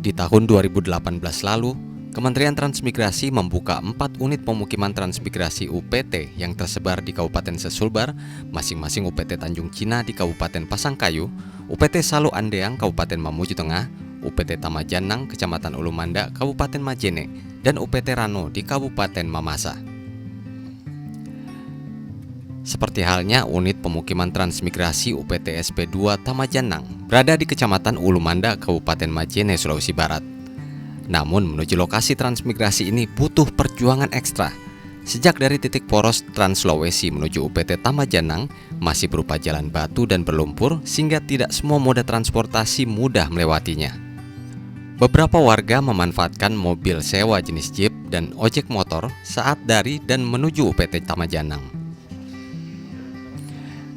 Di tahun 2018 lalu, Kementerian Transmigrasi membuka 4 unit pemukiman transmigrasi UPT yang tersebar di Kabupaten Sesulbar, masing-masing UPT Tanjung Cina di Kabupaten Pasangkayu, UPT Salu Andeang Kabupaten Mamuju Tengah, UPT Tamajanang Kecamatan Ulumanda Kabupaten Majene, dan UPT Rano di Kabupaten Mamasa. Seperti halnya unit pemukiman transmigrasi UPT SP2 Tamajanang berada di Kecamatan Ulumanda Kabupaten Majene, Sulawesi Barat. Namun menuju lokasi transmigrasi ini butuh perjuangan ekstra. Sejak dari titik poros Trans Sulawesi menuju UPT Tamajanang masih berupa jalan batu dan berlumpur sehingga tidak semua moda transportasi mudah melewatinya. Beberapa warga memanfaatkan mobil sewa jenis jeep dan ojek motor saat dari dan menuju UPT Tamajanang.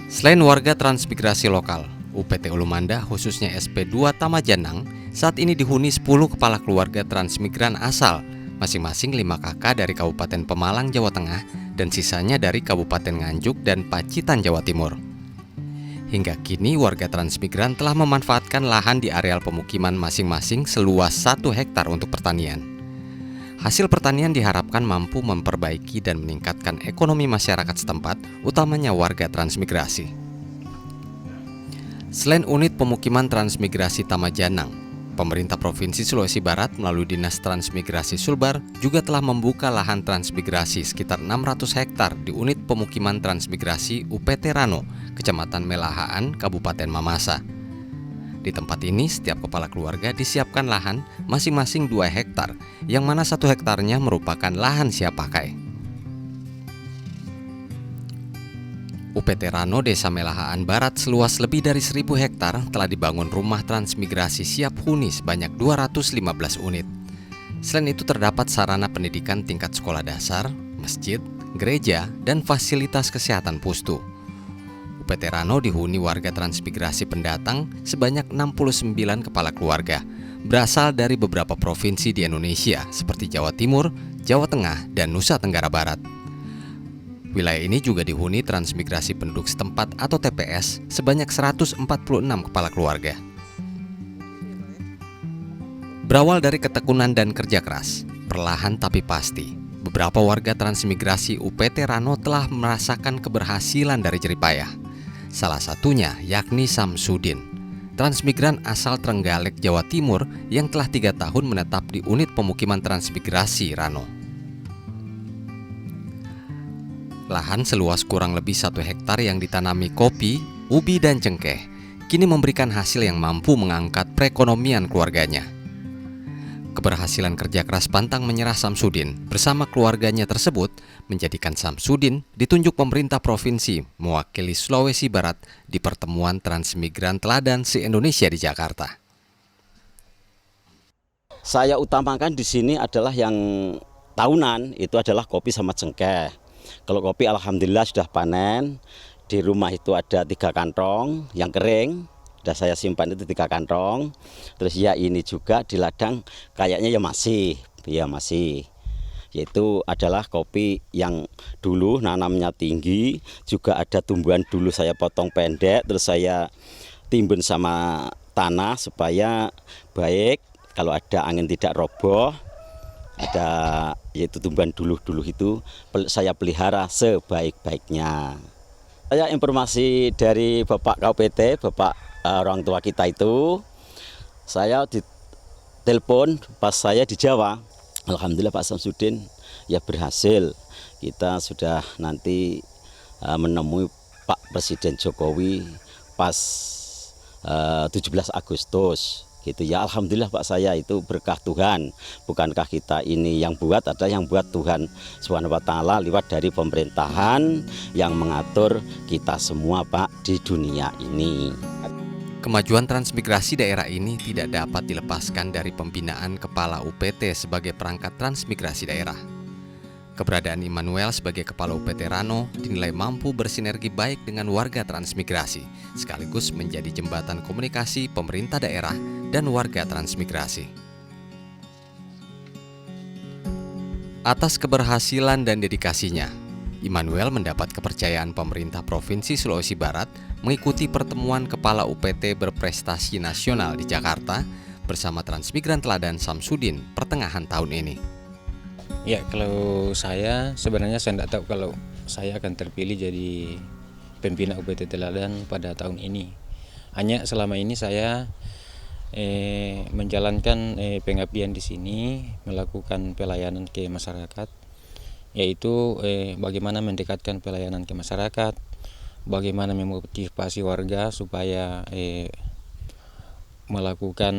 Selain warga transmigrasi lokal, UPT Ulumanda khususnya SP2 Tamajanang saat ini dihuni 10 kepala keluarga transmigran asal, masing-masing 5 kakak dari Kabupaten Pemalang, Jawa Tengah dan sisanya dari Kabupaten Nganjuk dan Pacitan, Jawa Timur. Hingga kini warga transmigran telah memanfaatkan lahan di areal pemukiman masing-masing seluas 1 hektar untuk pertanian. Hasil pertanian diharapkan mampu memperbaiki dan meningkatkan ekonomi masyarakat setempat, utamanya warga transmigrasi. Selain unit pemukiman transmigrasi Tamajanang, pemerintah Provinsi Sulawesi Barat melalui Dinas Transmigrasi Sulbar juga telah membuka lahan transmigrasi sekitar 600 hektar di unit pemukiman transmigrasi UPT Rano, Kecamatan Melahaan, Kabupaten Mamasa. Di tempat ini, setiap kepala keluarga disiapkan lahan masing-masing 2 hektar, yang mana 1 hektarnya merupakan lahan siap pakai. UPT Rano Desa Melahaan Barat seluas lebih dari 1000 hektar telah dibangun rumah transmigrasi siap huni sebanyak 215 unit. Selain itu terdapat sarana pendidikan tingkat sekolah dasar, masjid, gereja, dan fasilitas kesehatan pustu. UPT Rano dihuni warga transmigrasi pendatang sebanyak 69 kepala keluarga, berasal dari beberapa provinsi di Indonesia seperti Jawa Timur, Jawa Tengah, dan Nusa Tenggara Barat. Wilayah ini juga dihuni transmigrasi penduduk setempat atau TPS sebanyak 146 kepala keluarga. Berawal dari ketekunan dan kerja keras, perlahan tapi pasti, beberapa warga transmigrasi UPT Rano telah merasakan keberhasilan dari jerih payah. Salah satunya yakni Samsudin, transmigran asal Trenggalek, Jawa Timur yang telah 3 tahun menetap di unit pemukiman transmigrasi Rano. Lahan seluas kurang lebih 1 hektar yang ditanami kopi, ubi, dan cengkeh kini memberikan hasil yang mampu mengangkat perekonomian keluarganya. Keberhasilan kerja keras pantang menyerah Samsudin bersama keluarganya tersebut menjadikan Samsudin ditunjuk pemerintah provinsi mewakili Sulawesi Barat di pertemuan transmigran teladan se-Indonesia di Jakarta. Saya utamakan di sini adalah yang tahunan itu adalah kopi sama cengkeh. Kalau kopi alhamdulillah sudah panen. Di rumah itu ada 3 kantong yang kering. Sudah saya simpan itu 3 kantong. Terus ya ini juga di ladang kayaknya ya masih. Yaitu adalah kopi yang dulu nanamnya tinggi. Juga ada tumbuhan dulu saya potong pendek. Terus saya timbun sama tanah supaya baik. Kalau ada angin tidak roboh. Ada yaitu tumbuhan dulu itu saya pelihara sebaik-baiknya. Saya informasi dari Bapak KUPT, Bapak orang tua kita itu, saya ditelepon pas saya di Jawa. Alhamdulillah Pak Samsudin ya berhasil. Kita sudah nanti menemui Pak Presiden Jokowi pas 17 Agustus. Gitu ya, alhamdulillah Pak, saya itu berkah Tuhan. Bukankah kita ini yang buat, ada yang buat Tuhan Subhanahu wa taala lewat dari pemerintahan yang mengatur kita semua Pak di dunia ini. Kemajuan transmigrasi daerah ini tidak dapat dilepaskan dari pembinaan kepala UPT sebagai perangkat transmigrasi daerah. Keberadaan Immanuel sebagai kepala UPT Rano dinilai mampu bersinergi baik dengan warga transmigrasi, sekaligus menjadi jembatan komunikasi pemerintah daerah dan warga transmigrasi. Atas keberhasilan dan dedikasinya, Immanuel mendapat kepercayaan pemerintah Provinsi Sulawesi Barat mengikuti pertemuan kepala UPT berprestasi nasional di Jakarta bersama transmigran teladan Samsudin pertengahan tahun ini. Ya, kalau saya sebenarnya saya tidak tahu kalau saya akan terpilih jadi pembina UPT Teladan pada tahun ini. Hanya selama ini saya menjalankan pengabdian di sini, melakukan pelayanan ke masyarakat, yaitu bagaimana mendekatkan pelayanan ke masyarakat, bagaimana memotivasi warga supaya melakukan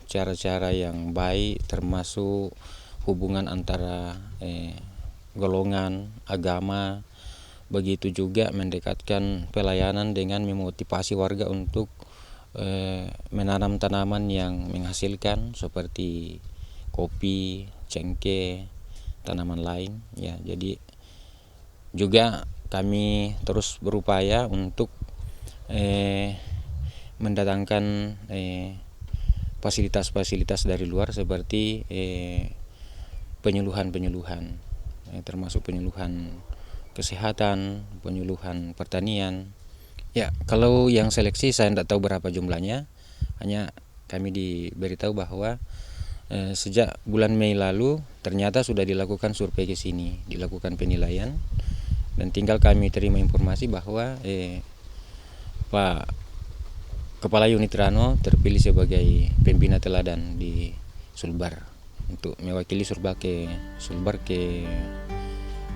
cara-cara yang baik, termasuk hubungan antara golongan, agama. Begitu juga mendekatkan pelayanan dengan memotivasi warga untuk menanam tanaman yang menghasilkan seperti kopi, cengkeh, tanaman lain. Ya, jadi juga kami terus berupaya untuk mendatangkan fasilitas-fasilitas dari luar seperti penyuluhan-penyuluhan, termasuk penyuluhan kesehatan, penyuluhan pertanian. Ya, kalau yang seleksi saya tidak tahu berapa jumlahnya, hanya kami diberitahu bahwa sejak bulan Mei lalu ternyata sudah dilakukan survei ke sini, dilakukan penilaian, dan tinggal kami terima informasi bahwa Pak Kepala Unit Rano terpilih sebagai pembina teladan di Sulbar untuk mewakili Sulbar ke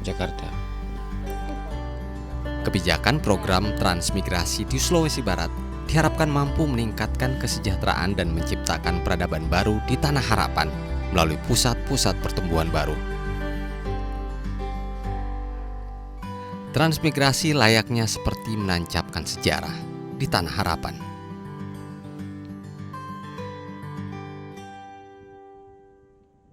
Jakarta. Kebijakan program transmigrasi di Sulawesi Barat diharapkan mampu meningkatkan kesejahteraan dan menciptakan peradaban baru di Tanah Harapan melalui pusat-pusat pertumbuhan baru. Transmigrasi layaknya seperti menancapkan sejarah di Tanah Harapan.